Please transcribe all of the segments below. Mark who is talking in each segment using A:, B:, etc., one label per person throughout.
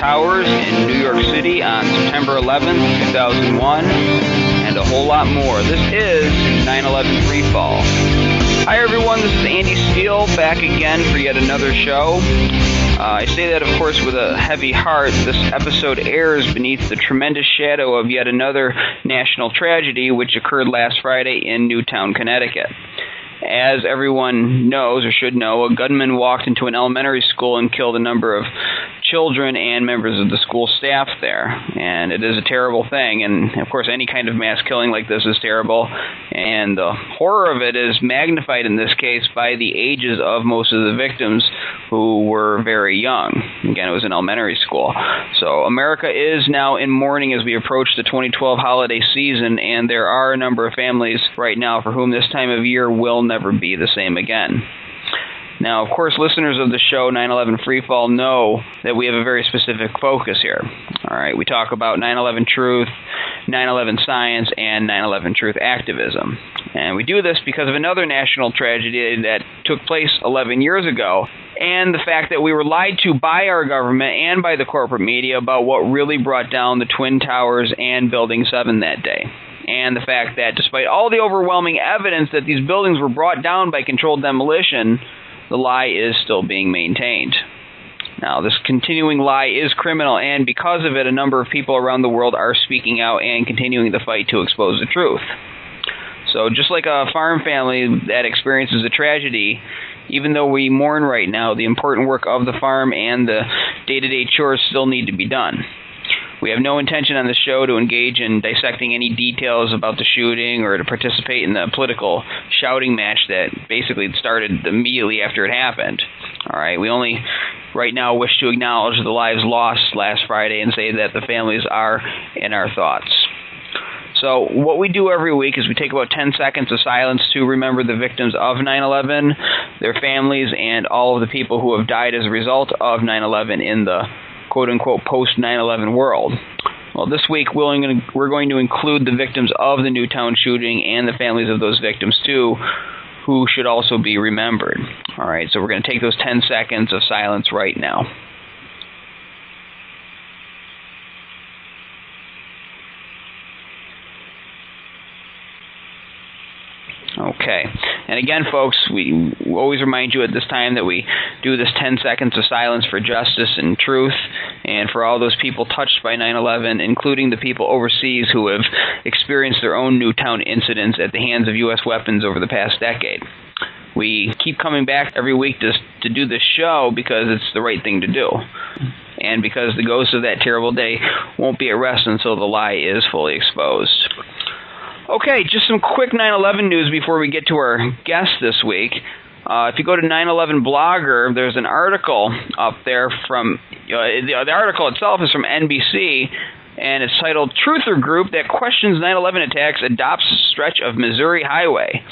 A: Towers in New York City on September 11th, 2001, and a whole lot more. This is 9/11 Freefall. Hi everyone, this is Andy Steele back again for yet another show. I say that, of course, with a heavy heart. This episode airs beneath the tremendous shadow of yet another national tragedy which occurred last Friday in Newtown, Connecticut. As everyone knows or should know, a gunman walked into an elementary school and killed a number of children and members of the school staff there. And it is a terrible thing. And, of course, any kind of mass killing like this is terrible. And the horror of it is magnified in this case by the ages of most of the victims, who were very young. Again, it was an elementary school. So America is now in mourning as we approach the 2012 holiday season, and there are a number of families right now for whom this time of year will never be the same again. Now, of course, listeners of the show 9/11 Freefall know that we have a very specific focus here. All right, we talk about 9/11 truth, 9/11 science, and 9/11 truth activism. And we do this because of another national tragedy that took place 11 years ago, and the fact that we were lied to by our government and by the corporate media about what really brought down the Twin Towers and Building 7 that day. And the fact that despite all the overwhelming evidence that these buildings were brought down by controlled demolition, the lie is still being maintained. Now, this continuing lie is criminal, and because of it, a number of people around the world are speaking out and continuing the fight to expose the truth. So just like a farm family that experiences a tragedy, even though we mourn right now, the important work of the farm and the day-to-day chores still need to be done. We have no intention on this show to engage in dissecting any details about the shooting or to participate in the political shouting match that basically started immediately after it happened. All right, we only right now wish to acknowledge the lives lost last Friday and say that the families are in our thoughts. So what we do every week is we take about 10 seconds of silence to remember the victims of 9/11, their families, and all of the people who have died as a result of 9/11 in the quote-unquote post-9/11 world. Well, this week we're going to include the victims of the Newtown shooting and the families of those victims too, who should also be remembered. All right, so we're going to take those 10 seconds of silence right now. Okay. And again, folks, we always remind you at this time that we do this 10 seconds of silence for justice and truth, and for all those people touched by 9/11, including the people overseas who have experienced their own Newtown incidents at the hands of U.S. weapons over the past decade. We keep coming back every week to do this show because it's the right thing to do, and because the ghost of that terrible day won't be at rest until the lie is fully exposed. Okay, just some quick 9/11 news before we get to our guest this week. If you go to 9/11 Blogger, there's an article up there from, the article itself is from NBC, and it's titled, "Truther Group That Questions 9/11 Attacks Adopts Stretch of Missouri Highway."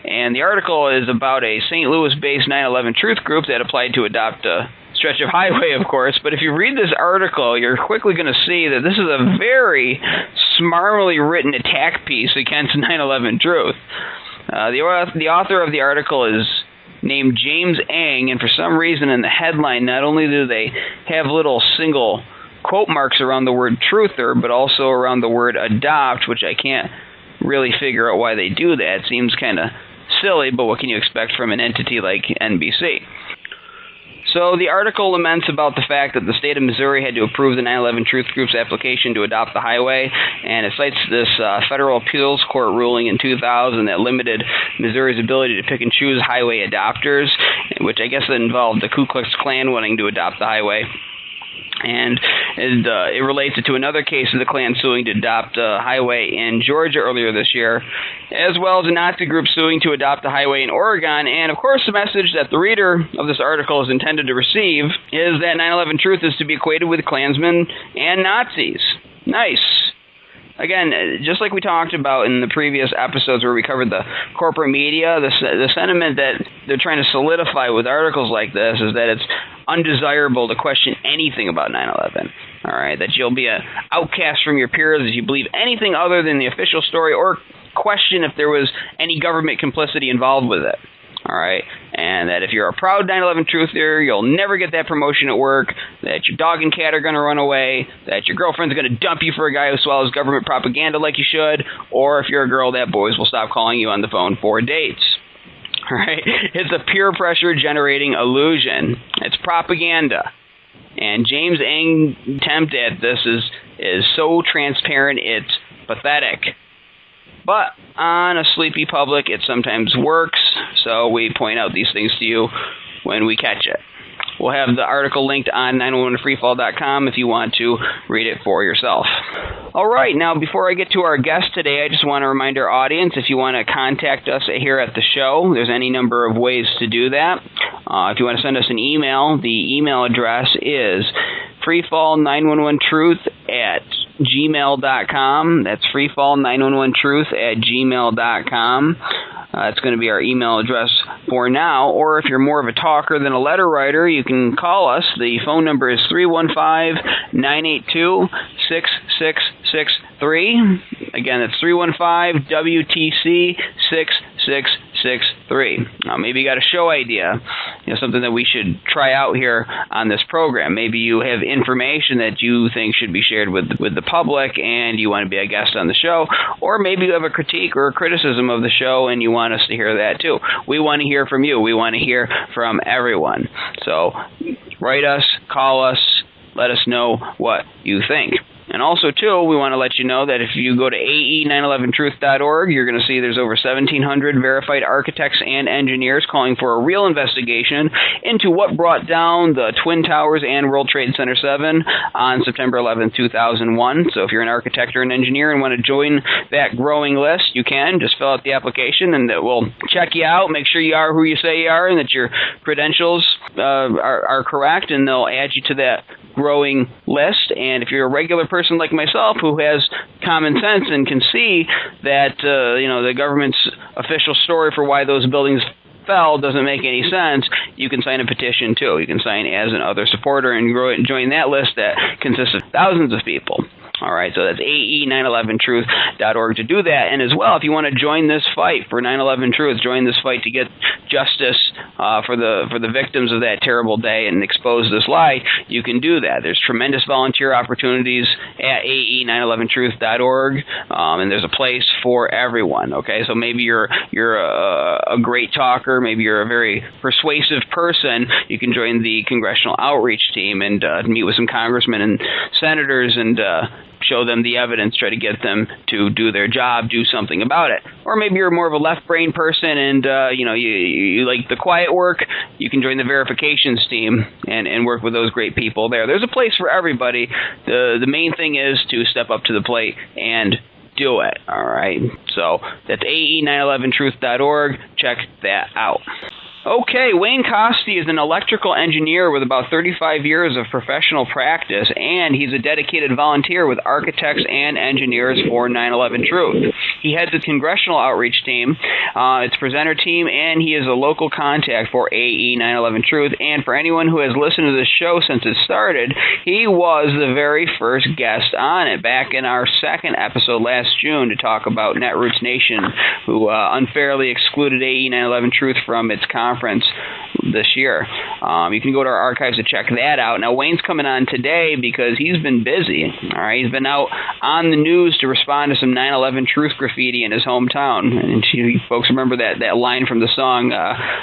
A: And the article is about a St. Louis-based 9/11 truth group that applied to adopt a stretch of highway, of course. But if you read this article, you're quickly going to see that this is a very smarmily written attack piece against 9/11 truth. The author of the article is named James Eng, and for some reason in the headline, not only do they have little single quote marks around the word truther, but also around the word adopt, which I can't really figure out why they do that. It seems kind of silly, but what can you expect from an entity like NBC? So the article laments about the fact that the state of Missouri had to approve the 9/11 Truth Group's application to adopt the highway, and it cites this federal appeals court ruling in 2000 that limited Missouri's ability to pick and choose highway adopters, which I guess involved the Ku Klux Klan wanting to adopt the highway. And it relates it to another case of the Klan suing to adopt a highway in Georgia earlier this year, as well as a Nazi group suing to adopt a highway in Oregon. And, of course, the message that the reader of this article is intended to receive is that 9/11 truth is to be equated with Klansmen and Nazis. Nice. Again, just like we talked about in the previous episodes where we covered the corporate media, the sentiment that they're trying to solidify with articles like this is that it's undesirable to question anything about 9/11. All right, that you'll be an outcast from your peers if you believe anything other than the official story or question if there was any government complicity involved with it. all right? And that if you're a proud 9/11 truther, you'll never get that promotion at work, that your dog and cat are going to run away, that your girlfriend's going to dump you for a guy who swallows government propaganda like you should, or if you're a girl, that boys will stop calling you on the phone for dates. All right? It's a peer pressure generating illusion. It's propaganda. And James Ng's attempt at this is so transparent, it's pathetic. But on a sleepy public, it sometimes works, so we point out these things to you when we catch it. We'll have the article linked on 911freefall.com if you want to read it for yourself. All right, now before I get to our guest today, I just want to remind our audience, if you want to contact us here at the show, there's any number of ways to do that. If you want to send us an email, the email address is freefall911truth@gmail.com. That's freefall911truth@gmail.com. That's going to be our email address for now. Or if you're more of a talker than a letter writer, you can call us. The phone number is 315-982-6663. Again, that's 315-WTC-6663. Maybe you got a show idea, something that we should try out here on this program. Maybe you have information that you think should be shared with the public and you want to be a guest on the show. Or maybe you have a critique or a criticism of the show and you want us to hear that too. We want to hear from you. We want to hear from everyone. So write us, call us, let us know what you think. And also, too, we want to let you know that if you go to ae911truth.org, you're going to see there's over 1,700 verified architects and engineers calling for a real investigation into what brought down the Twin Towers and World Trade Center 7 on September 11, 2001. So if you're an architect or an engineer and want to join that growing list, you can. Just fill out the application, and it will check you out, make sure you are who you say you are, and that your credentials are correct, and they'll add you to that growing list. And if you're a regular person like myself who has common sense and can see that the government's official story for why those buildings fell doesn't make any sense, you can sign a petition too. You can sign as an other supporter and join that list that consists of thousands of people. All right, so that's ae911truth.org to do that. And as well, if you want to join this fight for 9/11 Truth, join this fight to get justice for the victims of that terrible day and expose this lie, you can do that. There's tremendous volunteer opportunities at ae911truth.org, and there's a place for everyone. Okay, so maybe you're a great talker, maybe you're a very persuasive person. You can join the Congressional Outreach team and meet with some congressmen and senators and show them the evidence, try to get them to do their job, do something about it. Or maybe you're more of a left-brain person and you like the quiet work, you can join the verifications team and work with those great people there. There's a place for everybody. The main thing is to step up to the plate and do it. All right. So that's ae911truth.org. Check that out. Okay, Wayne Coste is an electrical engineer with about 35 years of professional practice, and he's a dedicated volunteer with architects and engineers for 9/11 Truth. He heads the Congressional Outreach team, its presenter team, and he is a local contact for AE 9/11 Truth. And for anyone who has listened to this show since it started, he was the very first guest on it back in our second episode last June to talk about Netroots Nation, who unfairly excluded AE 9/11 Truth from its conference this year. You can go to our archives to check that out. Now, Wayne's coming on today because he's been busy. All right, he's been out on the news to respond to some 9/11 Truth graffiti in his hometown. And you folks remember that line from the song,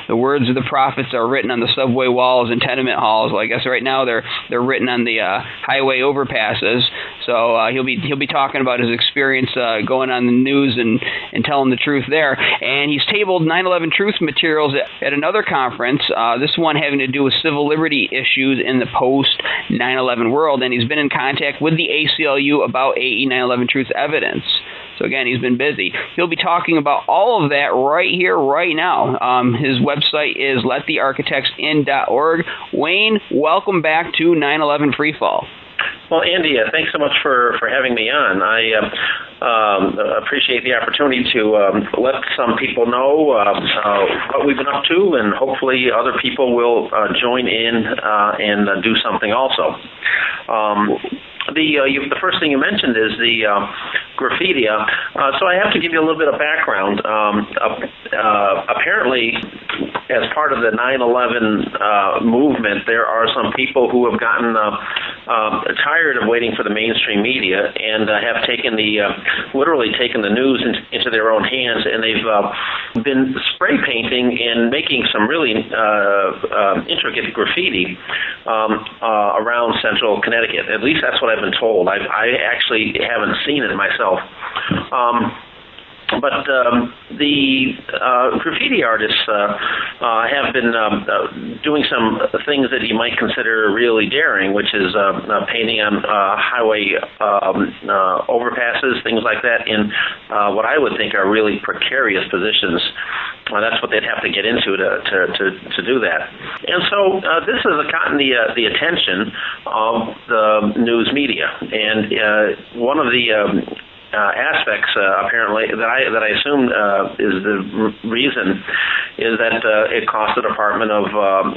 A: "The words of the prophets are written on the subway walls and tenement halls." Well, I guess right now they're written on the highway overpasses. So he'll be talking about his experience going on the news and telling the truth there. And he's tabled 9/11 Truth materials at another conference, this one having to do with civil liberty issues in the post-9/11 world, and he's been in contact with the ACLU about AE 9/11 Truth evidence. So again, he's been busy. He'll be talking about all of that right here, right now. His website is letthearchitectsin.org. Wayne, welcome back to 9/11 Freefall.
B: Well, Andy, thanks so much for having me on. I appreciate the opportunity to let some people know what we've been up to, and hopefully other people will join in and do something also. The first thing you mentioned is the graffiti. So I have to give you a little bit of background. Apparently, as part of the 9/11 movement, there are some people who have gotten tired of waiting for the mainstream media and have literally taken the news into their own hands, and they've been spray painting and making some really intricate graffiti around central Connecticut. At least that's what I've been told. I actually haven't seen it myself. But the graffiti artists have been doing some things that you might consider really daring, which is painting on highway overpasses, things like that, in what I would think are really precarious positions. That's what they'd have to get into to do that. And so this has gotten the attention of the news media. And one of the aspects apparently that I assume is the reason is that it cost the Department of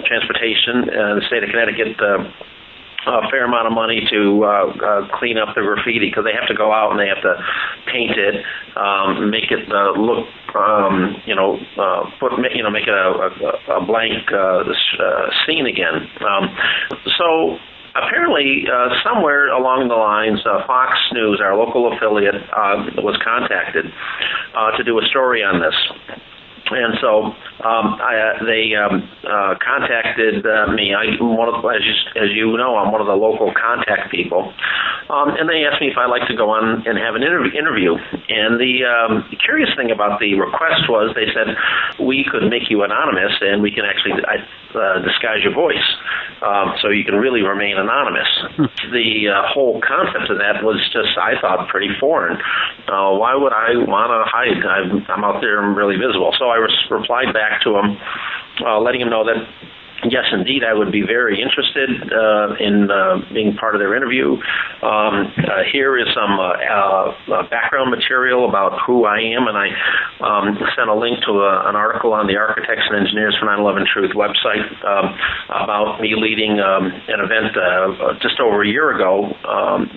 B: Transportation in the state of Connecticut a fair amount of money to clean up the graffiti, because they have to go out and they have to paint it, make it look, make it a blank scene again. So apparently, somewhere along the lines, Fox News, our local affiliate, was contacted to do a story on this. And so they contacted me. As you know, I'm one of the local contact people. And they asked me if I'd like to go on and have an interview. And the curious thing about the request was they said, we could make you anonymous and we can actually disguise your voice so you can really remain anonymous. The whole concept of that was just, I thought, pretty foreign. Why would I want to hide? I'm out there and really visible. So I replied back to him, letting him know that yes, indeed, I would be very interested in being part of their interview. Here is some background material about who I am, and I sent a link to an article on the Architects and Engineers for 9/11 Truth website about me leading an event just over a year ago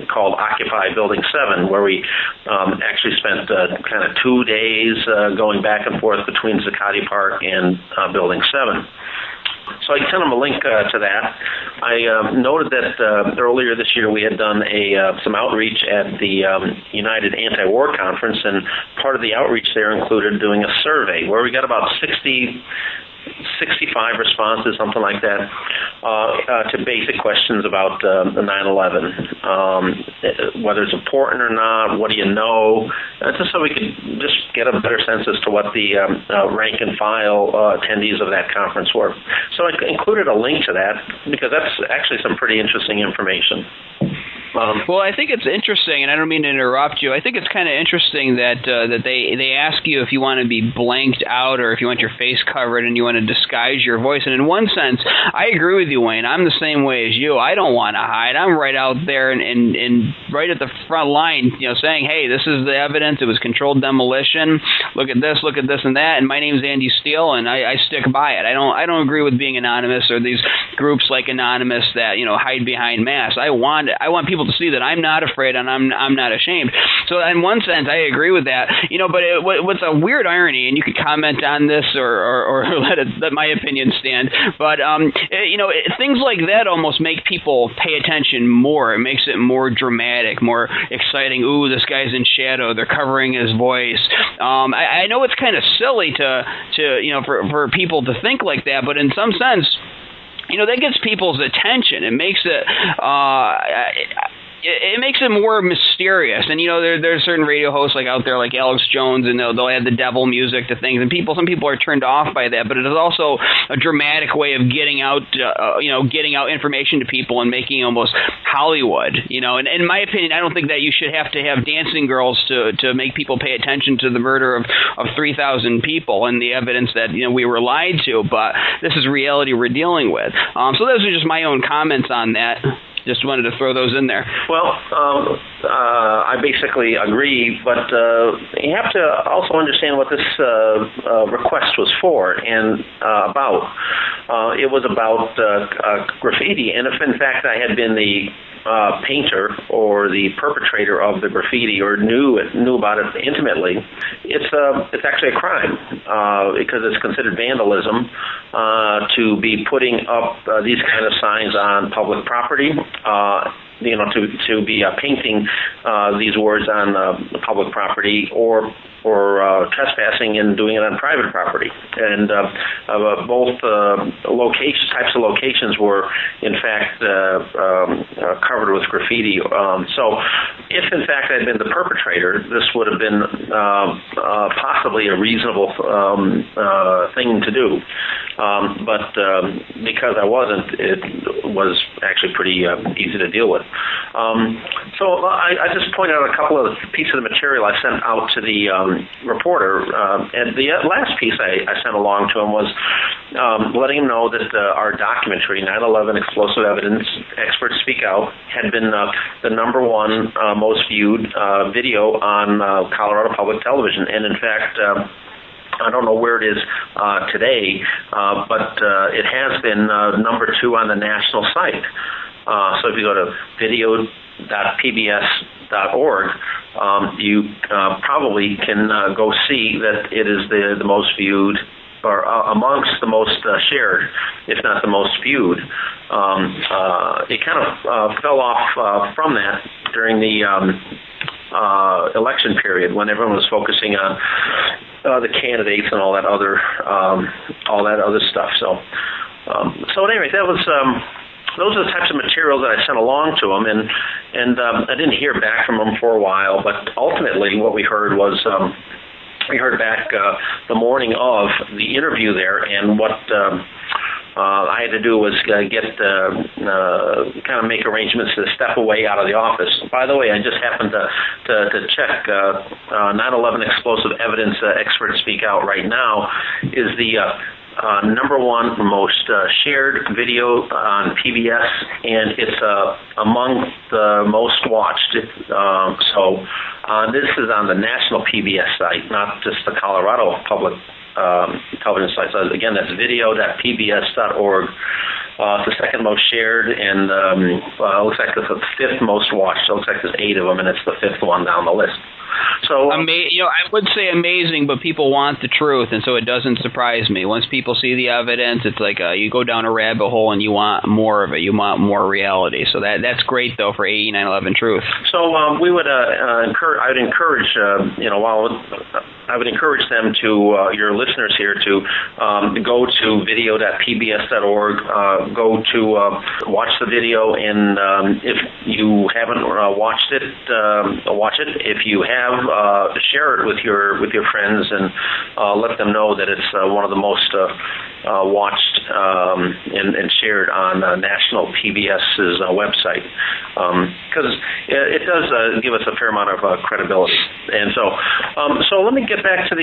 B: called Occupy Building 7, where we actually spent kind of 2 days going back and forth between Zuccotti Park and Building 7. So I sent him a link to that. I noted that earlier this year we had done some outreach at the United Anti-War Conference, and part of the outreach there included doing a survey where we got about 65 responses, something like that, to basic questions about the 9/11, whether it's important or not, what do you know, just so we could just get a better sense as to what the rank and file attendees of that conference were. So I included a link to that because that's actually some pretty interesting information.
A: Well, I think it's interesting, and I don't mean to interrupt you. I think it's kind of interesting that they ask you if you want to be blanked out or if you want your face covered and you want to disguise your voice. And in one sense, I agree with you, Wayne. I'm the same way as you. I don't want to hide. I'm right out there and right at the front line, saying, hey, this is the evidence. It was controlled demolition. Look at this, and that. And my name's Andy Steele, and I stick by it. I don't agree with being anonymous or these groups like Anonymous that hide behind masks. I want people to see that I'm not afraid and I'm not ashamed. So in one sense, I agree with that. But what's a weird irony, and you could comment on this or let my opinion stand. But things like that almost make people pay attention more. It makes it more dramatic, more exciting. Ooh, this guy's in shadow. They're covering his voice. I know it's kind of silly for people to think like that, but in some sense, that gets people's attention. It makes it it makes it more mysterious. And there's certain radio hosts out there like Alex Jones, and they'll add the devil music to things, and some people are turned off by that. But it is also a dramatic way of getting out information to people and making almost Hollywood. And in my opinion, I don't think that you should have to have dancing girls to make people pay attention to the murder of 3,000 people and the evidence that we were lied to. But this is reality we're dealing with. So those are just my own comments on that. Just wanted to throw those in there.
B: Well, I basically agree, but you have to also understand what this request was for and about. It was about graffiti, and if in fact I had been the painter or the perpetrator of the graffiti or knew about it intimately, it's actually a crime because it's considered vandalism to be putting up these kind of signs on public property. To be painting these words on public property or trespassing and doing it on private property. And both types of locations were, in fact, covered with graffiti. So if, in fact, I'd been the perpetrator, this would have been possibly a reasonable thing to do. But because I wasn't, it was actually pretty easy to deal with. So I just pointed out a couple of pieces of material I sent out to the reporter, and the last piece I sent along to him was letting him know that our documentary, 9/11 Explosive Evidence, Experts Speak Out, had been the number one most viewed video on Colorado Public Television, and in fact, I don't know where it is today, but it has been number 2 on the national site. So if you go to video.pbs.org, you probably can go see that it is the most viewed, or amongst the most shared, if not the most viewed. It kind of fell off from that during the election period when everyone was focusing on the candidates and all that other stuff. So anyway, that was. Those are the types of materials that I sent along to him, and I didn't hear back from him for a while. But ultimately, what we heard was we heard back the morning of the interview there, and what I had to do was get kind of make arrangements to step away out of the office. By the way, I just happened to check 9/11 Explosive Evidence Experts Speak Out right now is the number 1 most shared video on PBS, and it's among the most watched. So this is on the national PBS site, not just the Colorado Public television site. So again, that's video.pbs.org. It's the second most shared, and it looks like it's the 5th most watched. So it looks like there's 8 of them, and it's the 5th one down the list. So,
A: I would say amazing, but people want the truth, and so it doesn't surprise me. Once people see the evidence, it's like you go down a rabbit hole and you want more of it. You want more reality. So that's great, though, for AE 9/11 Truth.
B: So we would I would encourage I would encourage them to your listeners here to go to video.pbs.org, go to watch the video, and if you haven't watched it, watch it. If you have, share it with your friends and let them know that it's one of the most watched and shared on national PBS's website, because it does give us a fair amount of credibility. And so let me get back to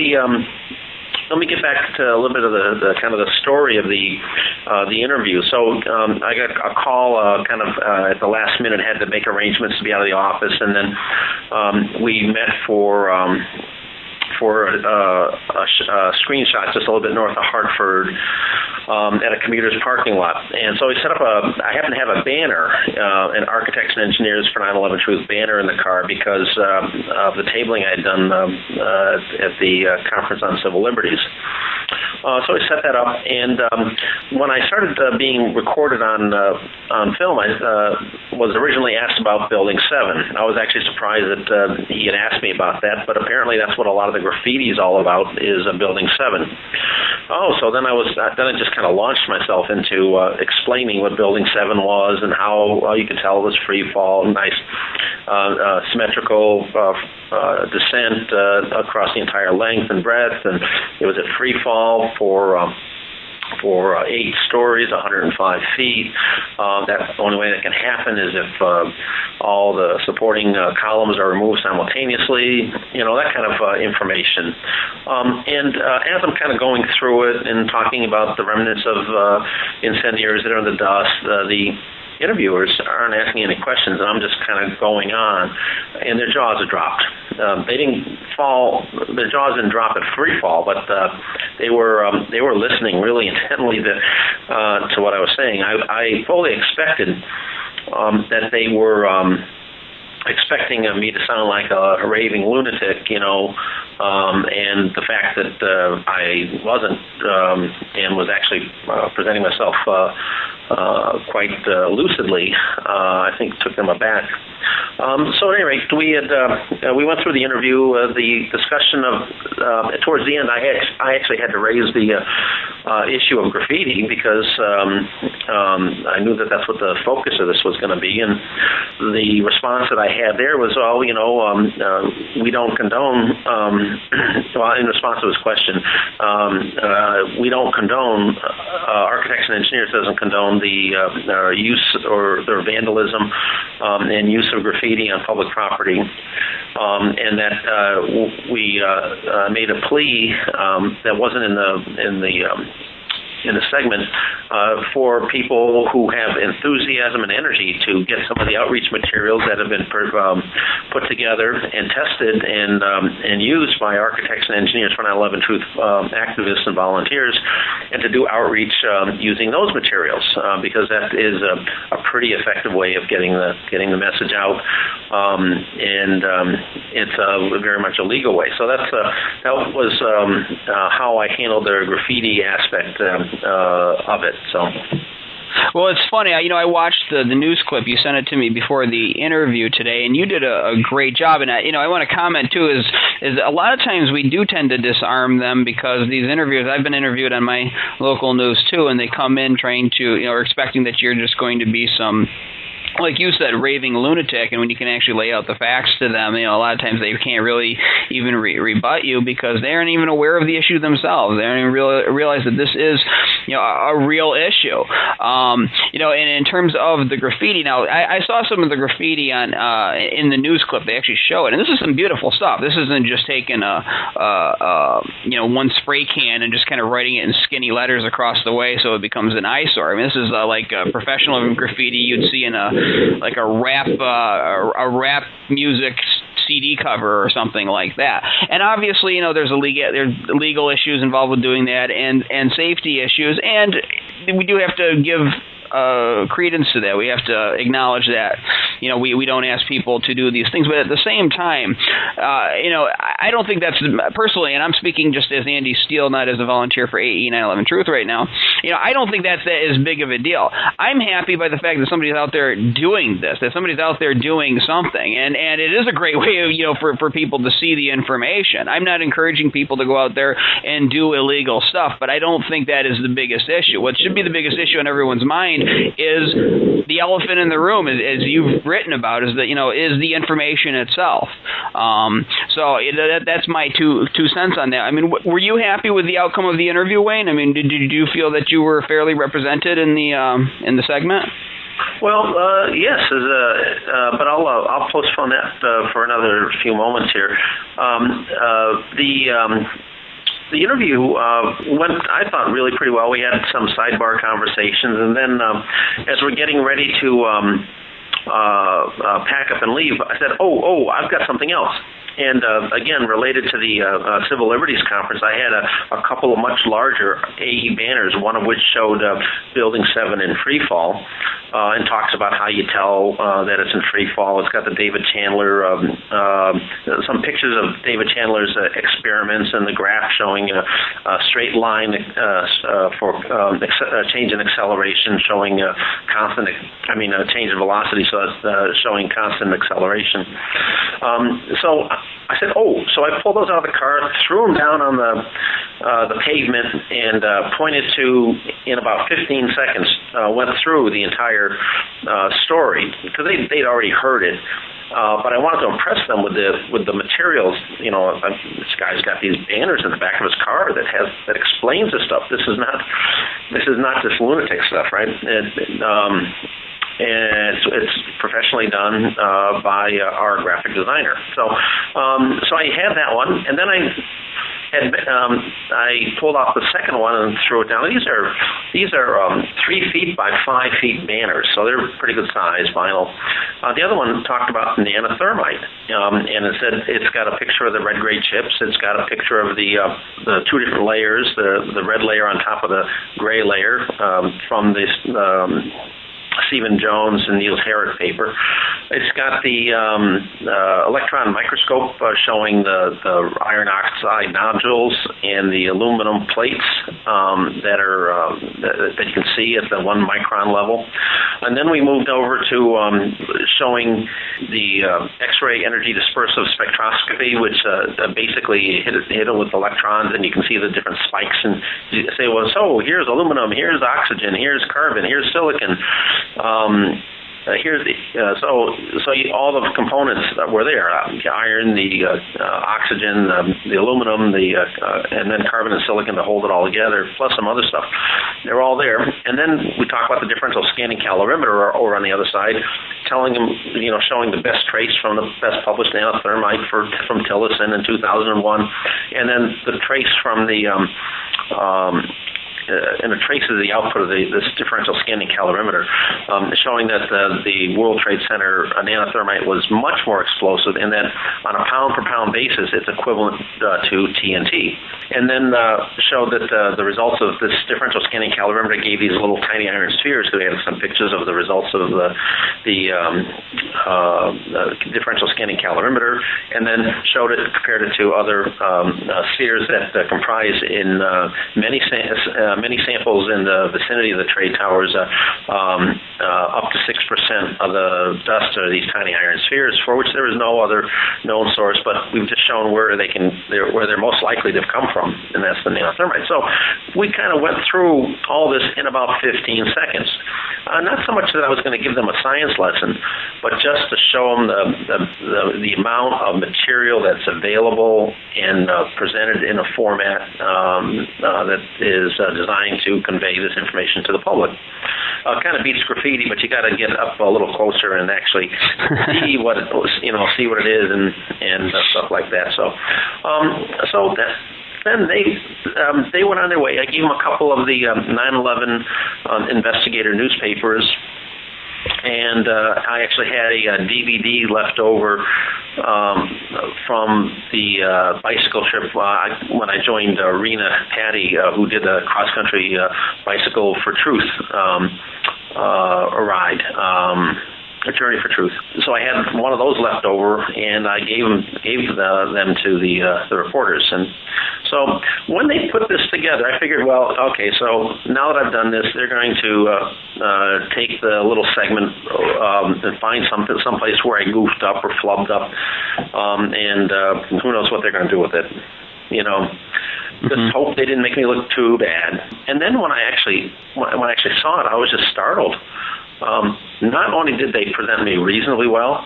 B: Let me get back to a little bit of the kind of the story of the interview. So I got a call at the last minute, had to make arrangements to be out of the office, and then we met for a screenshot just a little bit north of Hartford at a commuter's parking lot. And so we set up I happen to have a banner, an Architects and Engineers for 9/11 Truth banner in the car because of the tabling I had done at the Conference on Civil Liberties. So I set that up, and when I started being recorded on film, I was originally asked about Building 7. I was actually surprised that he had asked me about that, but apparently that's what a lot of the graffiti is all about, is Building 7. So then I just kind of launched myself into explaining what Building 7 was and how you could tell it was free fall, nice symmetrical descent across the entire length and breadth, and it was at free fall for 8 stories, 105 feet. That's the only way that can happen is if all the supporting columns are removed simultaneously, that kind of information. And as I'm kind of going through it and talking about the remnants of incendiaries that are in the dust, the interviewers aren't asking any questions, and I'm just kind of going on, and their jaws are dropped. They didn't fall. Their jaws didn't drop at free fall, but they were listening really intently to what I was saying. I fully expected that they were expecting me to sound like a raving lunatic, and the fact that I wasn't and was actually presenting myself quite lucidly, I think took them aback. So at any rate, we went through the interview. The discussion of towards the end, I actually had to raise the issue of graffiti because I knew that that's what the focus of this was going to be, and the response that I had there was, we don't condone. Well, in response to his question, we don't condone. Architects and engineers doesn't condone the use or their vandalism and use of graffiti on public property, and that we made a plea that wasn't in the segment for people who have enthusiasm and energy to get some of the outreach materials that have been put together and tested and used by architects and engineers for 9/11 Truth activists and volunteers, and to do outreach using those materials because that is a pretty effective way of getting the message out, and it's very much a legal way. So that was how I handled the graffiti aspect of it. So.
A: Well, it's funny. I watched the news clip. You sent it to me before the interview today, and you did a great job. And I want to comment too is a lot of times we do tend to disarm them because these interviews. I've been interviewed on my local news too, and they come in trying to or expecting that you're just going to be some, like you said, raving lunatic, and when you can actually lay out the facts to them, a lot of times they can't really even rebut you because they aren't even aware of the issue themselves. They don't even realize that this is, a real issue. And in terms of the graffiti, now I saw some of the graffiti on in the news clip. They actually show it, and this is some beautiful stuff. This isn't just taking one spray can and just kind of writing it in skinny letters across the way so it becomes an eyesore. I mean, this is like a professional graffiti you'd see in a rap music CD cover or something like that. And obviously, there's legal issues involved with doing that and safety issues, and we do have to give credence to that. We have to acknowledge that we don't ask people to do these things, but at the same time, I don't think that's personally, and I'm speaking just as Andy Steele, not as a volunteer for AE 9/11 Truth right now. I don't think that's as big of a deal. I'm happy by the fact that somebody's out there doing this, that somebody's out there doing something, and it is a great way of for people to see the information. I'm not encouraging people to go out there and do illegal stuff, but I don't think that is the biggest issue. What should be the biggest issue on everyone's mind is the elephant in the room, as you've written about, is that is the information itself. So that's my two cents on that. I mean, were you happy with the outcome of the interview, Wayne? I mean, did you feel that you were fairly represented in the segment?
B: Well, yes, but I'll postpone that for another few moments here. The interview went, I thought, really pretty well. We had some sidebar conversations, and then as we're getting ready to pack up and leave, I said, oh, I've got something else. And again, related to the Civil Liberties Conference, I had a couple of much larger AE banners, one of which showed Building 7 in free fall, and talks about how you tell that it's in free fall. It's got the David Chandler, some pictures of David Chandler's experiments, and the graph showing a straight line for change in acceleration, showing a change in velocity, so it's showing constant acceleration. So I said, so I pulled those out of the car, threw them down on the pavement, and pointed to, in about 15 seconds, went through the entire story, because they'd already heard it. But I wanted to impress them with the materials. This guy's got these banners in the back of his car that explains this stuff. This is not just lunatic stuff, right? And it's professionally done by our graphic designer. So I had that one, and then I pulled off the second one and threw it down. These are 3 feet by 5 feet banners, so they're pretty good size vinyl. The other one talked about nanothermite, and it said it's got a picture of the red grade chips. It's got a picture of the 2 different layers, the red layer on top of the gray layer from this Stephen Jones and Niels Herrick paper. It's got the electron microscope showing the iron oxide nodules and the aluminum plates that you can see at the 1 micron level. And then we moved over to showing the X-ray energy dispersive spectroscopy, which basically hit it with electrons, and you can see the different spikes. And you say, well, so here's aluminum, here's oxygen, here's carbon, here's silicon. Here's all the components that were there: the iron, the oxygen, the aluminum, and then carbon and silicon to hold it all together, plus some other stuff. They're all there. And then we talk about the differential scanning calorimeter over on the other side, telling them, showing the best trace from the best published nanothermite from Tillotson in 2001, and then the trace from the and it traces the output of this differential scanning calorimeter, showing that the World Trade Center nanothermite was much more explosive, and that on a pound-per-pound basis, it's equivalent to TNT. And then showed that the results of this differential scanning calorimeter gave these little tiny iron spheres. So we had some pictures of the results of the differential scanning calorimeter, and then showed it, compared it to other spheres that comprise in many samples in the vicinity of the trade towers, up to 6% of the dust are these tiny iron spheres, for which there is no other known source, but we've just shown where they're most likely to have come from, and that's the nanothermite. So we kind of went through all this in about 15 seconds. Not so much that I was going to give them a science lesson, but just to show them the amount of material that's available and presented in a format that is designed to convey this information to the public. Kind of beats graffiti, but you got to get up a little closer and actually see what it, see what it is and stuff like that. Then they went on their way. I gave them a couple of the 9/11 investigator newspapers, and I actually had a DVD left over from the bicycle trip when I joined Rena Patty, who did a cross-country bicycle for truth ride. A Journey for Truth. So I had one of those left over, and I gave them to the reporters. And so when they put this together, I figured, well, okay, so now that I've done this, they're going to take the little segment and find someplace where I goofed up or flubbed up, and who knows what they're going to do with it. Just hope they didn't make me look too bad. And then when I actually saw it, I was just startled. Not only did they present me reasonably well,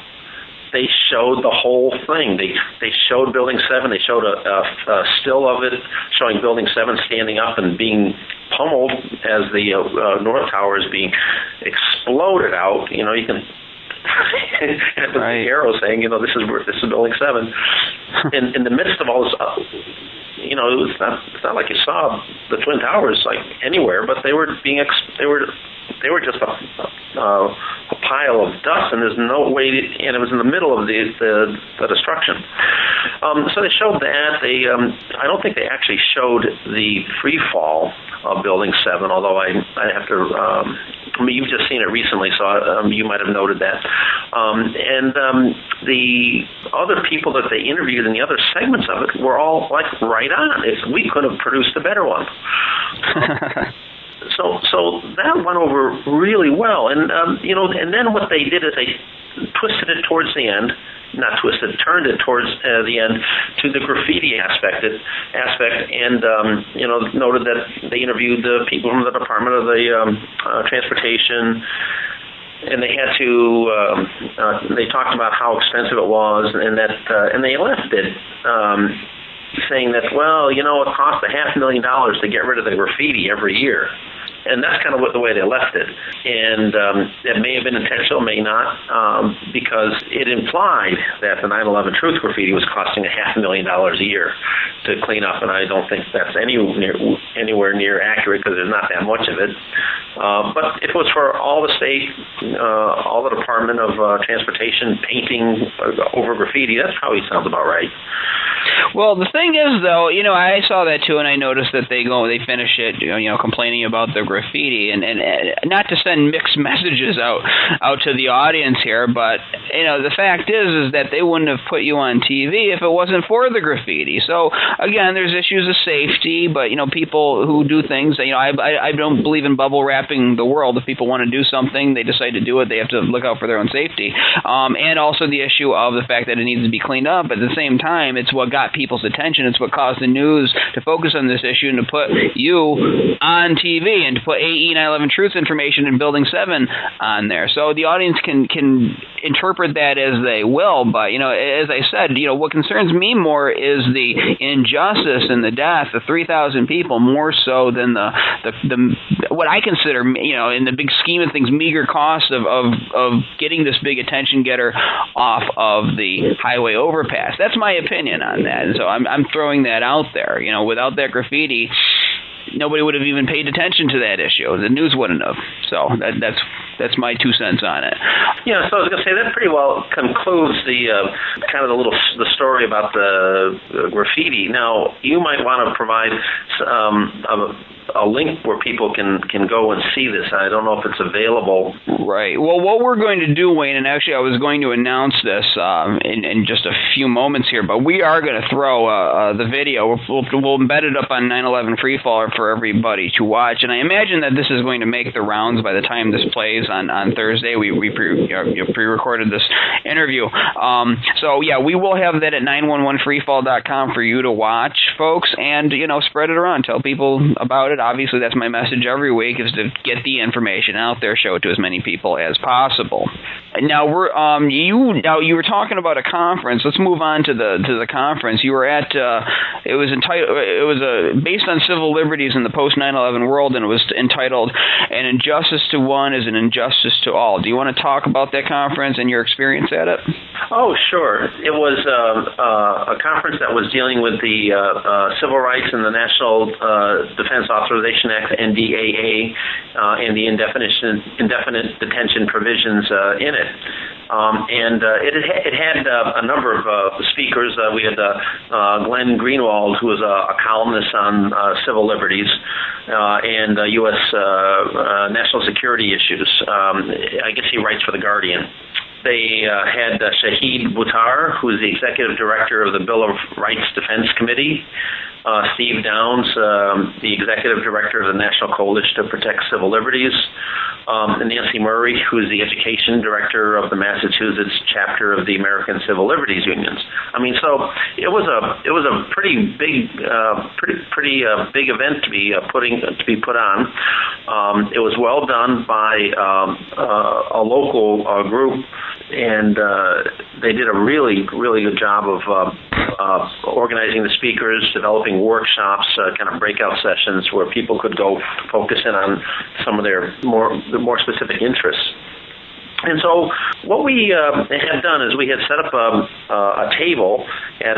B: they showed the whole thing. They showed Building 7. They showed a still of it showing Building 7 standing up and being pummeled as the North Tower is being exploded out. You can with the arrow saying, this is Building 7. In the midst of all this, it's not like you saw the Twin Towers like anywhere, but they were just a pile of dust, and there's no way, and it was in the middle of the destruction. So they showed that. I don't think they actually showed the free fall of Building 7, although I have to. You've just seen it recently, so you might have noted that. The other people that they interviewed in the other segments of it were all like right on. We could have produced a better one. So that went over really well, and then what they did is they twisted it towards the end. Not twisted, turned it towards the end to the graffiti aspect, and noted that they interviewed the people from the Department of the Transportation, and they had to. They talked about how expensive it was, and that, and they left it. Saying that, well, it cost $500,000 to get rid of the graffiti every year. And that's kind of the way they left it. And it may have been intentional, may not, because it implied that the 9/11 Truth graffiti was costing $500,000 a year to clean up, and I don't think that's anywhere near accurate because there's not that much of it. But if it was for all the state, all the Department of Transportation painting over graffiti, that probably sounds about right.
A: Well, the thing is, though, I saw that too, and I noticed that they finish it, complaining about the graffiti, and not to send mixed messages out to the audience here, but the fact is that they wouldn't have put you on TV if it wasn't for the graffiti. So again, there's issues of safety, but people who do things, I don't believe in bubble wrapping the world. If people want to do something, they decide to do it. They have to look out for their own safety, and also the issue of the fact that it needs to be cleaned up. At the same time, it's what got people's attention. It's what caused the news to focus on this issue and to put you on TV and to put AE 9/11 Truth information in Building 7 on there. So the audience can interpret that as they will, but as I said, what concerns me more is the injustice and the death of 3,000 people, more so than the what I consider, in the big scheme of things, meager cost of getting this big attention getter off of the highway overpass. That's my opinion on that, and so I'm throwing that out there. Without that graffiti, nobody would have even paid attention to that issue. The news wouldn't have. So that's my 2 cents on it.
B: Yeah, so I was going to say that pretty well concludes the kind of the story about the graffiti. Now, you might want to provide a link where people can go and see this. I don't know if it's available.
A: Right. Well, what we're going to do, Wayne, and actually I was going to announce this in just a few moments here, but we are going to throw the video. We'll embed it up on 9/11 Freefall for everybody to watch, and I imagine that this is going to make the rounds by the time this plays on Thursday. We pre-recorded this interview. So, yeah, we will have that at 911freefall.com for you to watch, folks, and, spread it around. Tell people about it. Obviously, that's my message every week, is to get the information out there, show it to as many people as possible. Now, you were talking about a conference. Let's move on to the conference. You were at it was based on civil liberties in the post 9/11 world, and it was entitled "An Injustice to One is an Injustice to All." Do you want to talk about that conference and your experience at it?
B: Oh, sure. It was a conference that was dealing with the civil rights and the National Defense Authorization Act, NDAA, and the indefinite detention provisions in it. And it had a number of speakers. We had Glenn Greenwald, who was a columnist on civil liberties and U.S. national security issues. I guess he writes for The Guardian. They had Shahid Buttar, who is the executive director of the Bill of Rights Defense Committee, Steve Downs, the executive director of the National Coalition to Protect Civil Liberties, and Nancy Murray, who is the education director of the Massachusetts chapter of the American Civil Liberties Unions. I mean, so it was a pretty big big event to be put on. It was well done by a local group, and they did a really good job of organizing the speakers, developing workshops, kind of breakout sessions where people could go focus in on some of their more specific interests. And so what we had done is we had set up a table at,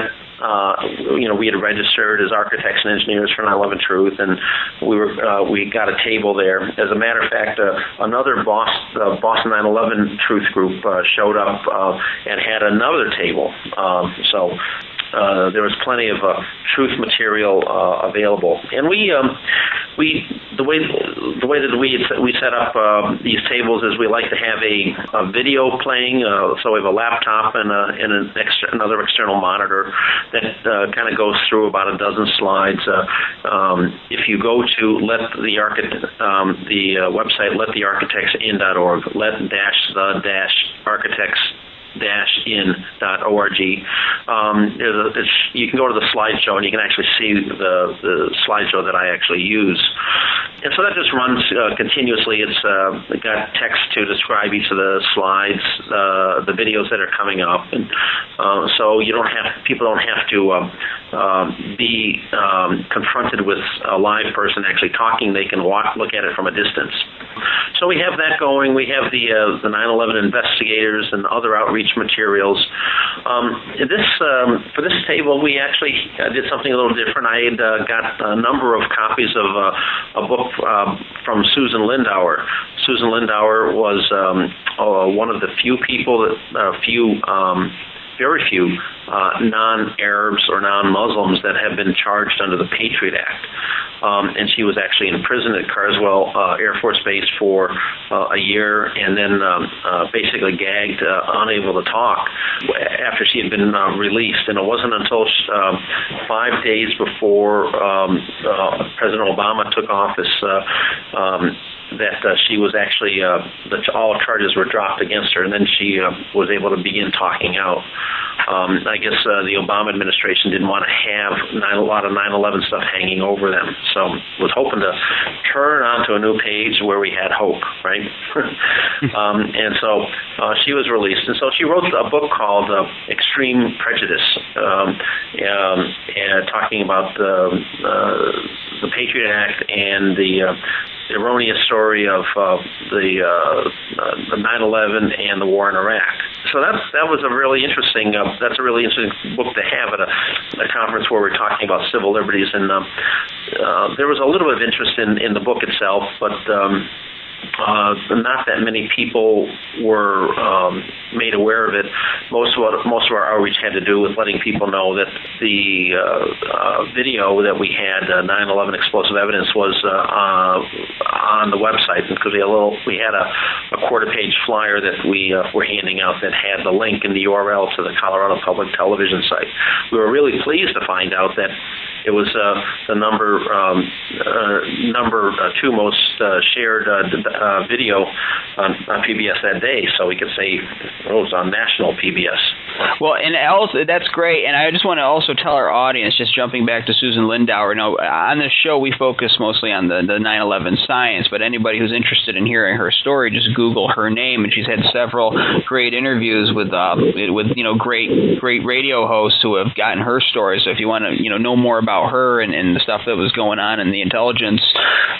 B: we had registered as architects and engineers for 9/11 Truth, and we got a table there. As a matter of fact, another Boston 9/11 Truth group showed up and had another table. So there was plenty of truth material available, and the way that we set up these tables is we like to have a video playing. So we have a laptop and another external monitor that kind of goes through about a dozen slides. If you go to the website letthearchitectsin.org, let-the-architects-in.org. You can go to the slideshow and you can actually see the slideshow that I actually use. and so that just runs continuously. It's got text to describe each of the slides, the videos that are coming up, and so people don't have to be confronted with a live person actually talking. They can look at it from a distance. So we have that going. We have the 9/11 investigators and other outreach materials. For this table, we actually did something a little different. I had got a number of copies of a book from Susan Lindauer. Susan Lindauer was one of the few people very few non-Arabs or non-Muslims that have been charged under the Patriot Act. And she was actually in prison at Carswell Air Force Base for a year, and then basically gagged, unable to talk after she had been released. And it wasn't until 5 days before President Obama took office that she was actually, all charges were dropped against her, and then she was able to begin talking out. I guess the Obama administration didn't want to have a lot of 9/11 stuff hanging over them, so was hoping to turn onto a new page where we had hope, right? And so she was released, and so she wrote a book called Extreme Prejudice, talking about the Patriot Act and the erroneous story of the 9/11 and the war in Iraq. So that was a really interesting. That's a really interesting book to have at a conference where we're talking about civil liberties. And there was a little bit of interest in the book itself, but not that many people were made aware of it. Most of our outreach had to do with letting people know that the video that we had, 9/11 explosive evidence, was on the website, because we had a quarter-page flyer that we were handing out that had the link and the URL to the Colorado Public Television site. We were really pleased to find out that it was the number two most shared video on PBS that day, so we could say it was on national PBS.
A: Well, and also, that's great, and I just want to also tell our audience, just jumping back to Susan Lindauer, now, on this show we focus mostly on the 9/11 science, but anybody who's interested in hearing her story, just Google her name, and she's had several great interviews with great radio hosts who have gotten her story. So if you want to know more about her and the stuff that was going on in the intelligence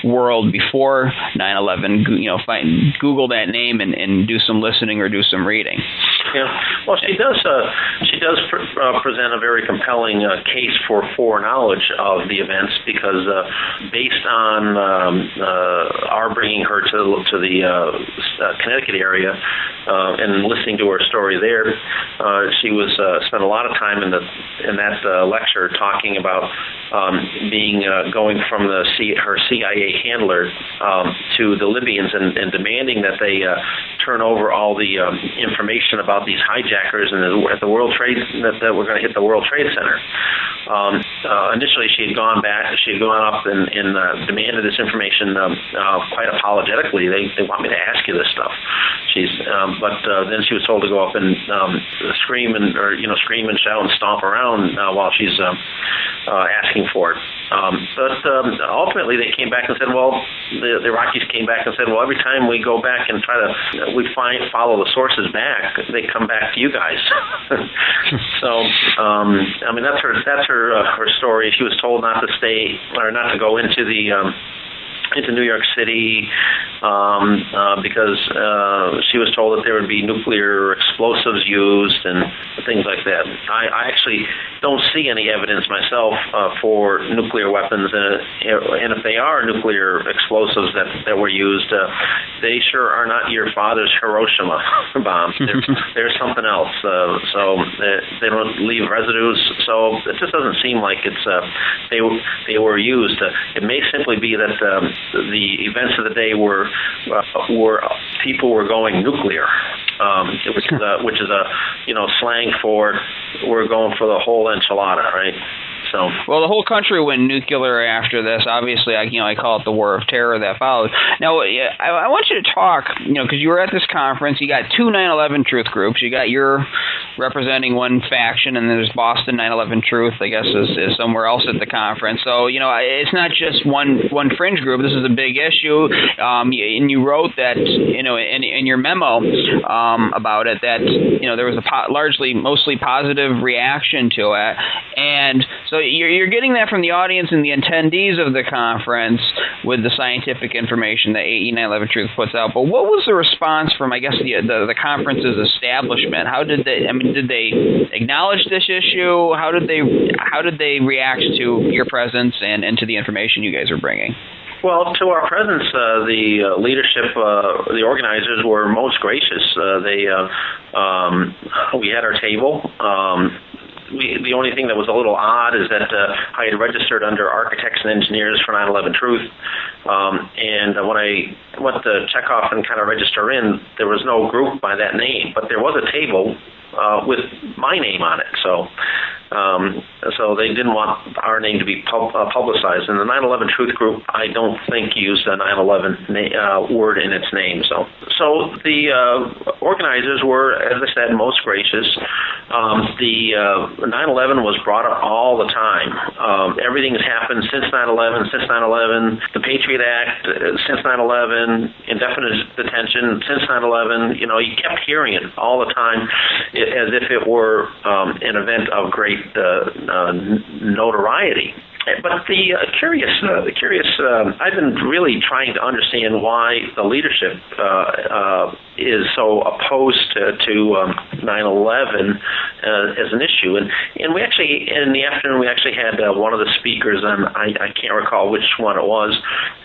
A: world before 9/11, Google that name and do some listening or do some reading.
B: Yeah, well, she does present a very compelling case for foreknowledge of the events, because based on our bringing her to the Connecticut area and listening to her story there, she was spent a lot of time in that lecture talking about going from her CIA handler to the Libyans and demanding that they turn over all the information about these hijackers at the World Trade that were going to hit the World Trade Center. Initially, she had gone up and demanded this information quite apologetically. They want me to ask you this stuff. But then she was told to go up and scream and shout and stomp around while she's asking for it. But ultimately, they came back and said, well, the Iraqis came back and said, well, every time we go back and follow the sources back, they come back to you guys. So, that's her story. She was told not to go into New York City because she was told that there would be nuclear explosives used and things like that. I actually don't see any evidence myself for nuclear weapons, and if they are nuclear explosives that were used, they sure are not your father's Hiroshima bombs. They're something else. So they don't leave residues. So it just doesn't seem like they were used. It may simply be that the events of the day were people were going nuclear, which is a slang for we're going for the whole enchilada, right? So,
A: well, the whole country went nuclear after this. Obviously, I call it the War of Terror that followed. Now, I want you to talk, because you were at this conference. You got two 9/11 truth groups. You got your representing one faction, and there's Boston 9/11 Truth, I guess, is somewhere else at the conference. So, it's not just one fringe group. This is a big issue. And you wrote that, in your memo about it, that, there was a mostly positive reaction to it. And so you're getting that from the audience and the attendees of the conference with the scientific information that AE 9/11 Truth puts out. But what was the response from, I guess, the conference's establishment? How did they? Did they acknowledge this issue? How did they react to your presence and to the information you guys are bringing?
B: Well, to our presence, the leadership, the organizers were most gracious. We had our table. The only thing that was a little odd is that I had registered under Architects and Engineers for 9/11 Truth, and when I went to check off and kind of register in, there was no group by that name, but there was a table with my name on it. So they didn't want our name to be publicized. And the 9/11 Truth Group, I don't think, used a 9/11 word in its name. So the organizers were, as I said, most gracious. The 9/11 was brought up all the time. Everything has happened since 9/11, the Patriot Act, since 9/11, indefinite detention, since 9/11. You kept hearing it all the time as if it were an event of great notoriety. But the curious, I've been really trying to understand why the leadership is so opposed to 9/11 as an issue. And we actually, in the afternoon, we actually had one of the speakers, and I can't recall which one it was,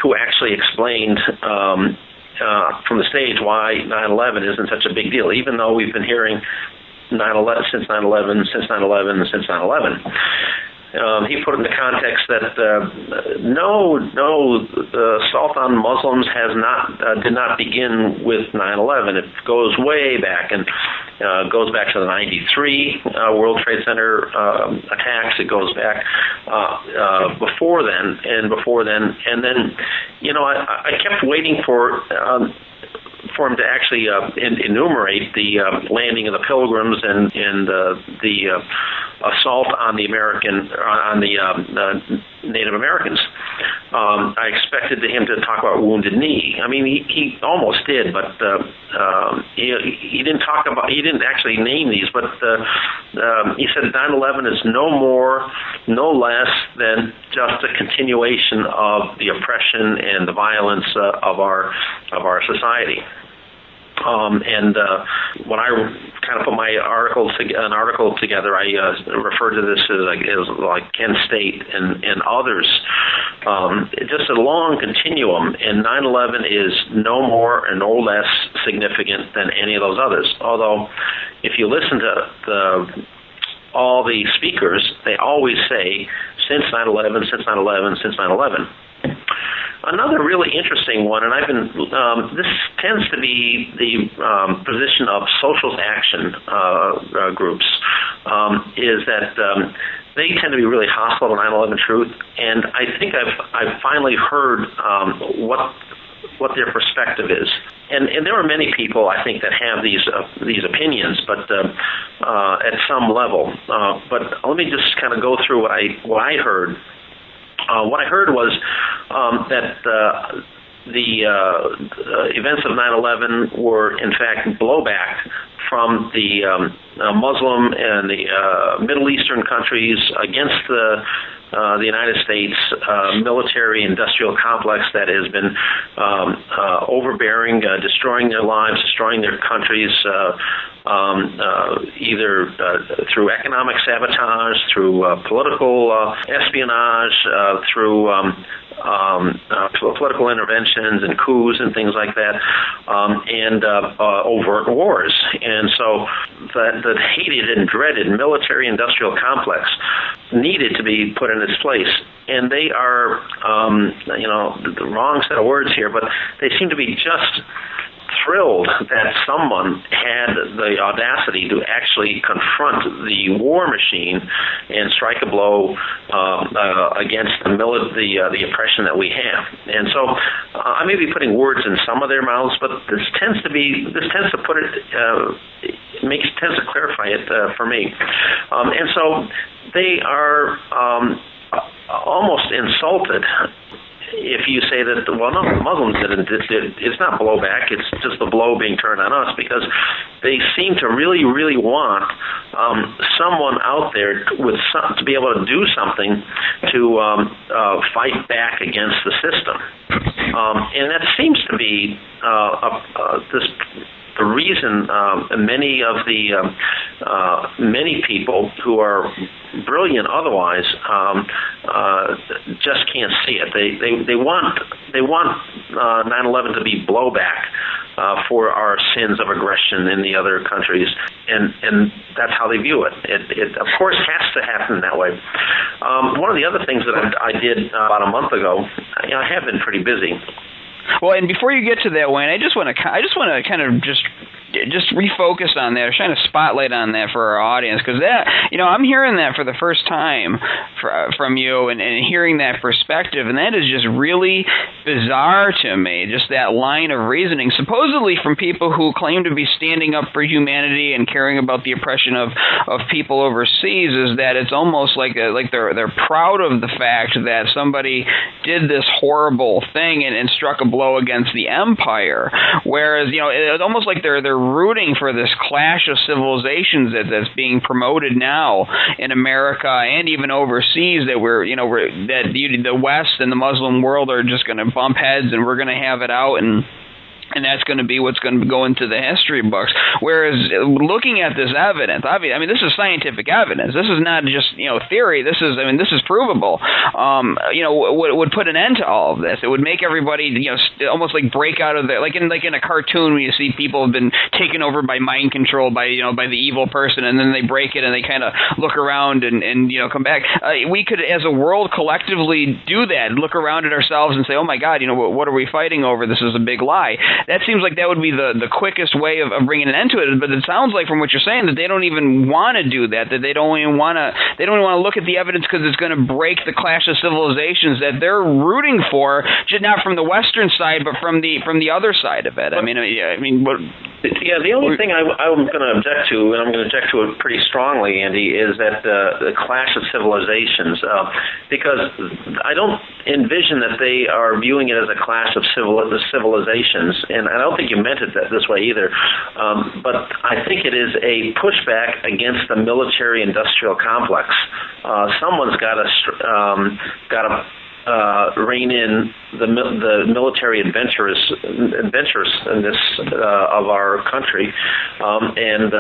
B: who actually explained from the stage why 9/11 isn't such a big deal, even though we've been hearing 9/11 since 9/11 since 9/11 since 9/11. He put into context that the assault on Muslims did not begin with 9/11. It goes way back and goes back to the '93 World Trade Center attacks. It goes back before then, and then I kept waiting for him to actually enumerate the landing of the Pilgrims and the assault on the Native Americans. I expected him to talk about Wounded Knee. I mean, he almost did, but he didn't talk about. He didn't actually name these, but he said 9/11 is no more, no less than just a continuation of the oppression and the violence of our society. And when I kind of put my article together, I referred to this as like Kent State and others. Just a long continuum, and 9/11 is no more and no less significant than any of those others. Although, if you listen to all the speakers, they always say, since 9/11, since 9/11, since 9/11. Another really interesting one, and I've been, this tends to be the position of social action groups, is that they tend to be really hostile to 9/11 Truth, and I think I've finally heard what their perspective is. And there are many people, I think, that have these opinions, but at some level. But let me just kind of go through what I heard. What I heard was that the events of 9/11 were, in fact, blowback from the Muslim and the Middle Eastern countries against the United States military-industrial complex that has been overbearing, destroying their lives, destroying their countries, either through economic sabotage, through political espionage, through political interventions and coups and things like that, and overt wars. And so the hated and dreaded military-industrial complex needed to be put in its place. And they are, the wrong set of words here, but they seem to be just thrilled that someone had the audacity to actually confront the war machine and strike a blow against the oppression that we have. And so I may be putting words in some of their mouths, but this tends to put it tends to clarify it for me. And so they are almost insulted if you say that, well, no, the Muslims didn't. It's not blowback. It's just the blow being turned on us, because they seem to really, really want someone out there to be able to do something to fight back against the system. And that seems to be the reason many people who are brilliant otherwise just can't see it. They want 9/11 to be blowback for our sins of aggression in the other countries, and that's how they view it. It of course has to happen that way. One of the other things that I did about a month ago, I have been pretty busy.
A: Well, and before you get to that, Wayne, I just want to kind of just refocus on that, or shine a spotlight on that for our audience, because that, I'm hearing that for the first time from you, and hearing that perspective, and that is just really bizarre to me. Just that line of reasoning, supposedly from people who claim to be standing up for humanity and caring about the oppression of people overseas, is that it's almost like they're proud of the fact that somebody did this horrible thing and struck a blow against the empire, whereas it's almost like they're rooting for this clash of civilizations that's being promoted now in America and even overseas, that the West and the Muslim world are just going to bump heads, and we're going to have it out, and that's going to be what's going to go into the history books. Whereas looking at this evidence, obviously, this is scientific evidence. This is not just theory. This is provable. Would put an end to all of this. It would make everybody almost like break out of there, like in a cartoon where you see people have been taken over by mind control by the evil person, and then they break it and they kind of look around and come back. We could, as a world, collectively do that. Look around at ourselves and say, oh my God, what are we fighting over? This is a big lie. That seems like that would be the quickest way of bringing an end to it. But it sounds like, from what you're saying, that they don't even want to do that. That they don't even want to look at the evidence, because it's going to break the clash of civilizations that they're rooting for, just not from the Western side, but from the other side of it. The
B: only thing I'm going to object to, and I'm going to object to it pretty strongly, Andy, is that the clash of civilizations, because I don't envision that they are viewing it as a clash of civilizations. And I don't think you meant it this way either, but I think it is a pushback against the military-industrial complex. Someone's got to rein in the military adventurousness of our country, and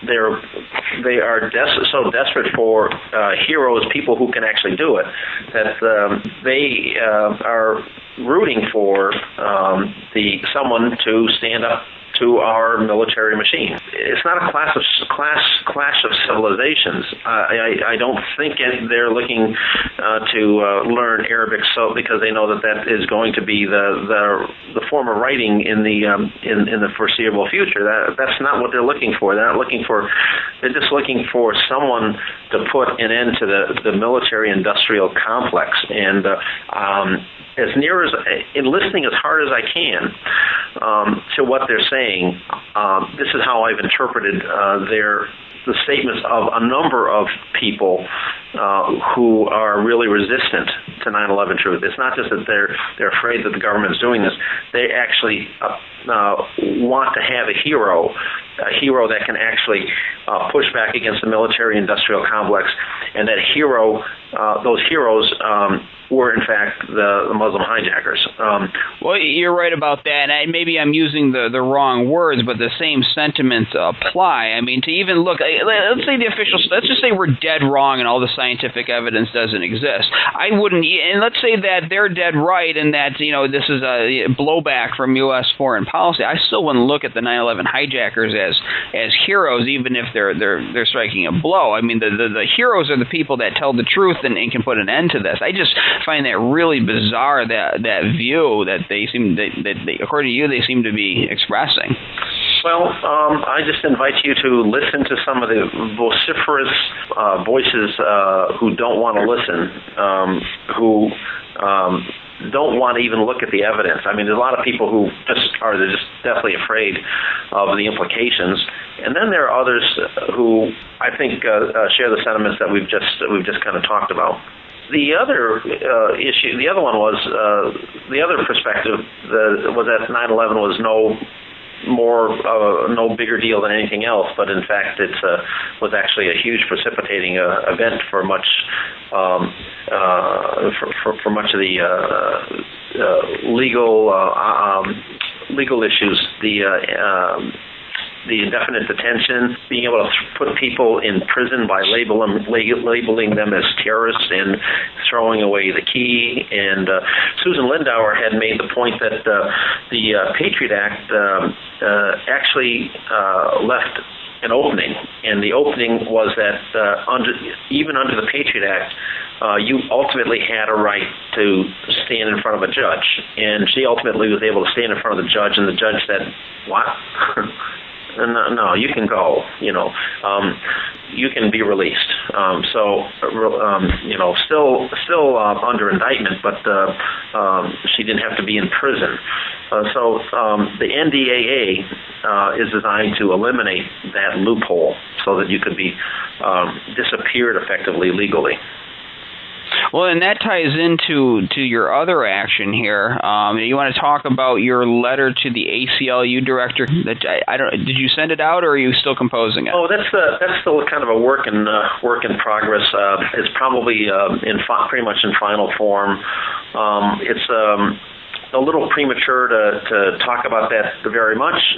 B: they are so desperate for heroes, people who can actually do it, that they are rooting for someone to stand up to our military machine. It's not a clash of civilizations. I don't think they're looking to learn Arabic because they know that is going to be the form of writing in the foreseeable future. That's not what they're looking for. They're just looking for someone to put an end to the military-industrial complex. And as near as in listening as hard as I can to what they're saying, this is how I've interpreted the statements of a number of people who are really resistant to 9/11 truth. It's not just that they're afraid that the government is doing this. They actually want to have a hero that can actually push back against the military-industrial complex, and that those heroes were in fact the Muslim hijackers.
A: Well, you're right about that, and maybe I'm using the wrong words, but the same sentiments apply. To even look, let's just say we're dead wrong and all the scientific evidence doesn't exist. I wouldn't, and let's say that they're dead right and that this is a blowback from U.S. foreign policy. I still wouldn't look at the 9/11 hijackers as heroes, even if they're striking a blow. I mean, the heroes are the people that tell the truth and can put an end to this. I just find that really bizarre, that view that they seem according to you, they seem to be expressing.
B: Well, I just invite you to listen to some of the vociferous voices who don't want to listen, who don't want to even look at the evidence. I mean, there's a lot of people who just deathly afraid of the implications, and then there are others who I think share the sentiments that we've just kind of talked about. The other issue, the other one was the other perspective was that 9/11 was no bigger deal than anything else, but in fact it was actually a huge precipitating event for much for much of the legal issues, the indefinite detention, being able to put people in prison by labeling them as terrorists and throwing away the key. And Susan Lindauer had made the point that the Patriot Act actually left an opening, and the opening was that even under the Patriot Act, you ultimately had a right to stand in front of a judge, and she ultimately was able to stand in front of the judge, and the judge said, "What?" No, you can go. You can be released. Still under indictment, but she didn't have to be in prison. So the NDAA is designed to eliminate that loophole so that you could be disappeared effectively legally.
A: Well, and that ties into your other action here. You want to talk about your letter to the ACLU director? That I don't. Did you send it out, or are you still composing it?
B: Oh, that's still kind of a work in progress. It's probably pretty much in final form. It's a little premature to talk about that very much.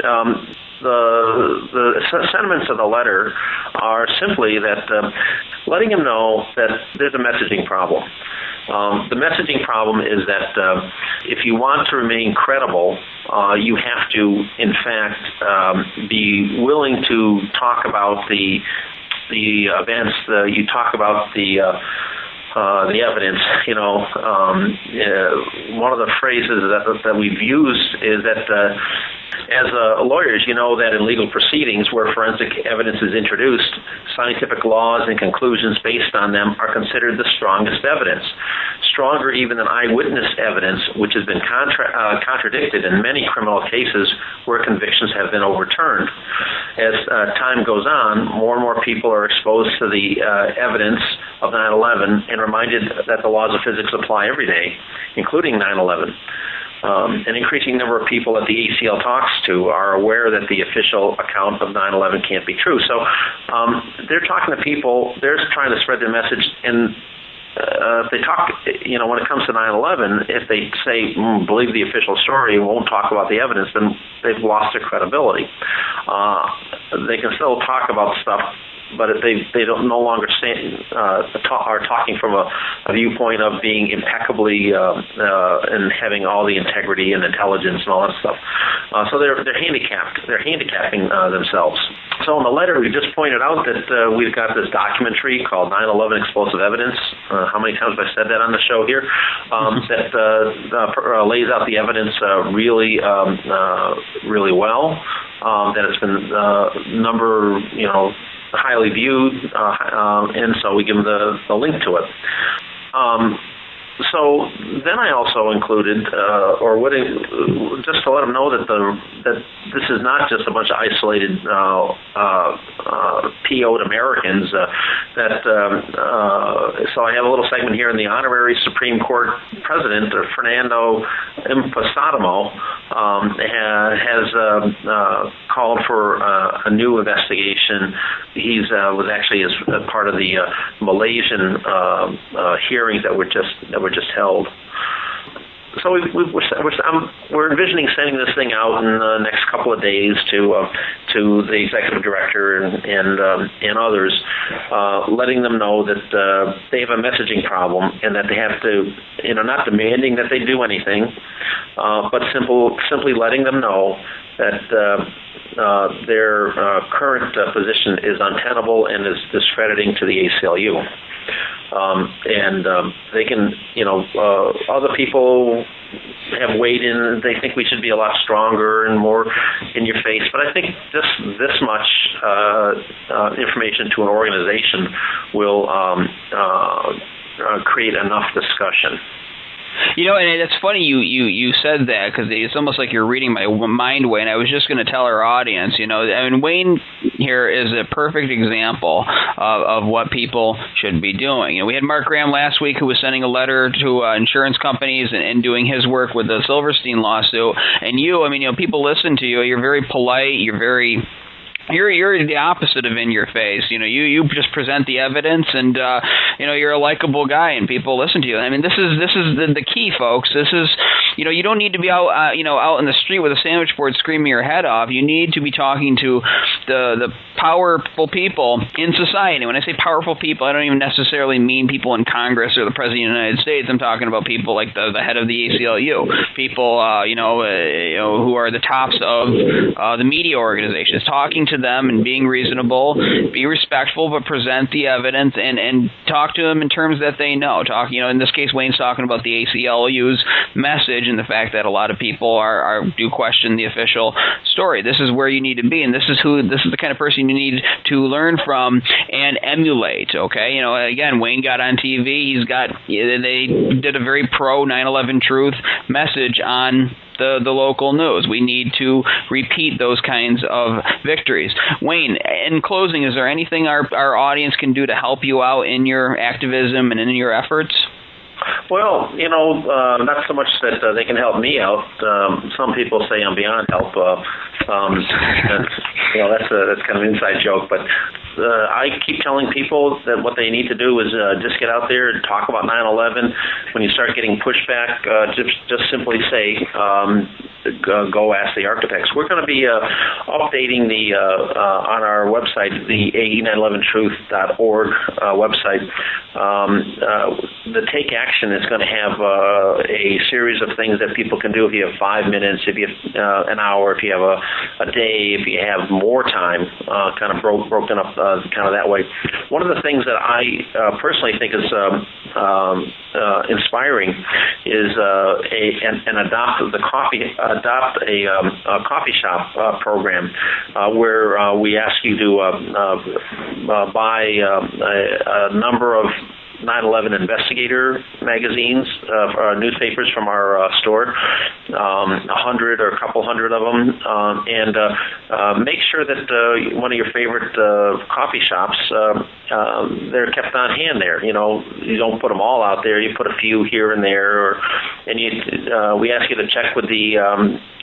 B: The sentiments of the letter are simply that letting him know that there's a messaging problem. The messaging problem is that if you want to remain credible, you have to, in fact, be willing to talk about the events. You talk about the evidence. One of the phrases that we've used is that as lawyers, you know that in legal proceedings where forensic evidence is introduced, scientific laws and conclusions based on them are considered the strongest evidence, stronger even than eyewitness evidence, which has been contradicted in many criminal cases where convictions have been overturned. As time goes on, more and more people are exposed to the evidence of 9/11 and reminded that the laws of physics apply every day, including 9/11. An increasing number of people that the ACL talks to are aware that the official account of 9/11 can't be true. So they're talking to people, they're trying to spread their message, and if they talk, when it comes to 9/11, if they say, believe the official story, won't talk about the evidence, then they've lost their credibility. They can still talk about stuff, but they don't no longer are talking from a viewpoint of being impeccably and having all the integrity and intelligence and all that stuff. So they're handicapped. They're handicapping themselves. So in the letter, we just pointed out that we've got this documentary called 9/11 Explosive Evidence. How many times have I said that on the show here? That lays out the evidence really well. That it's been highly viewed, and so we give them the link to it. So then I also included, just to let them know that this is not just a bunch of isolated PO'd Americans. So I have a little segment here in the Honorary Supreme Court President, Fernando Impostadamo, has called for a new investigation. He's was actually as part of the Malaysian hearings that were just held. So we're envisioning sending this thing out in the next couple of days to the executive director and others, letting them know that they have a messaging problem and that they have to, not demanding that they do anything, but simply letting them know that their current position is untenable and is discrediting to the ACLU. And they can, other people have weighed in. They think we should be a lot stronger and more in your face. But I think this much information to an organization will create enough discussion.
A: And it's funny you said that, because it's almost like you're reading my mind, Wayne. I was just going to tell our audience, Wayne here is a perfect example of what people should be doing. We had Mark Graham last week, who was sending a letter to insurance companies and doing his work with the Silverstein lawsuit. And people listen to you. You're very polite. You're the opposite of in your face. You just present the evidence, and you're a likable guy, and people listen to you. This is the key, folks. This is you don't need to be out out in the street with a sandwich board screaming your head off. You need to be talking to the powerful people in society. When I say powerful people, I don't even necessarily mean people in Congress or the President of the United States. I'm talking about people like the head of the ACLU, people who are the tops of the media organizations, talking to them and being reasonable, be respectful, but present the evidence and talk to them in terms that they know. In this case, Wayne's talking about the ACLU's message and the fact that a lot of people do question the official story. This is where you need to be, and this is the kind of person you need to learn from and emulate. Okay, again, Wayne got on TV. They did a very pro 9/11 truth message on the local news. We need to repeat those kinds of victories. Wayne, in closing, is there anything our audience can do to help you out in your activism and in your efforts?
B: Well, not so much that they can help me out. Some people say I'm beyond help. That's kind of an inside joke, but I keep telling people that what they need to do is just get out there and talk about 9/11. When you start getting pushback, just simply say, go ask the architects. We're going to be updating on our website, the AE911truth.org website. The Take Action is going to have a series of things that people can do if you have 5 minutes, if you have an hour, if you have a day, if you have more time, kind of broken up kind of that way. One of the things that I personally think is inspiring is adopt a coffee shop program where we ask you to buy a number of 9/11 investigator magazines, newspapers from our store, 100 or a couple hundred of them, and make sure that one of your favorite coffee shops, they're kept on hand there. You don't put them all out there. You put a few here and there, we ask you to check with the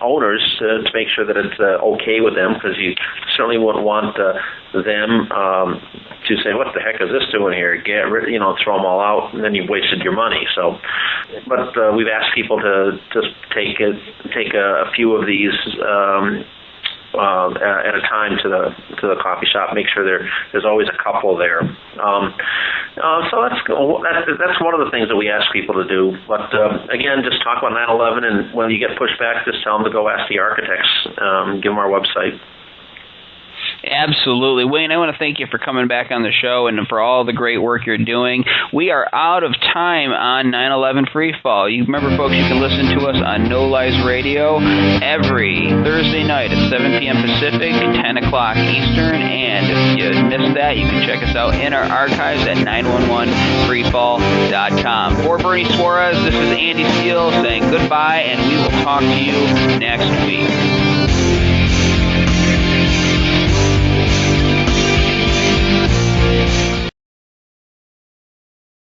B: owners to make sure that it's okay with them, because you certainly wouldn't want them to say, what the heck is this doing here? Throw them all out, and then you've wasted your money. So, but we've asked people to just take a few of these at a time to the coffee shop. Make sure there's always a couple there. So that's one of the things that we ask people to do. But again, just talk about 9/11, and when you get pushback, just tell them to go ask the architects. Give them our website.
A: Absolutely. Wayne, I want to thank you for coming back on the show and for all the great work you're doing. We are out of time on 9/11 Freefall. You remember, folks, you can listen to us on No Lies Radio every Thursday night at 7 p.m. Pacific, 10 o'clock Eastern, and if you missed that, you can check us out in our archives at 911freefall.com. For Bernie Suarez, this is Andy Steele saying goodbye, and we will talk to you next week.